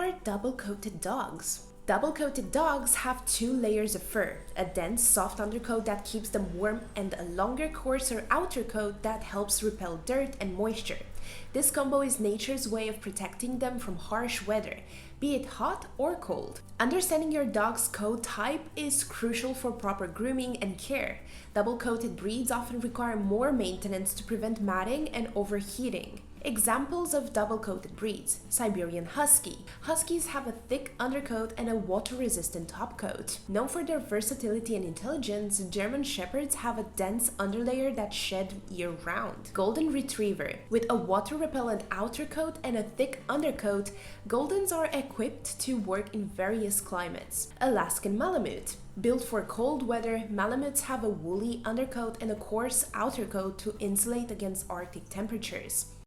are double-coated dogs? Double-coated dogs have 2 layers of fur, a dense, soft undercoat that keeps them warm and a longer, coarser outer coat that helps repel dirt and moisture. This combo is nature's way of protecting them from harsh weather, be it hot or cold. Understanding your dog's coat type is crucial for proper grooming and care. Double-coated breeds often require more maintenance to prevent matting and overheating. Examples of double-coated breeds: Siberian Husky. Huskies have a thick undercoat and a water-resistant topcoat. Known for their versatility and intelligence, German Shepherds have a dense underlayer that shed year-round. Golden Retriever. With a water-repellent outer coat and a thick undercoat, Goldens are equipped to work in various climates. Alaskan Malamute. Built for cold weather, Malamutes have a woolly undercoat and a coarse outer coat to insulate against Arctic temperatures.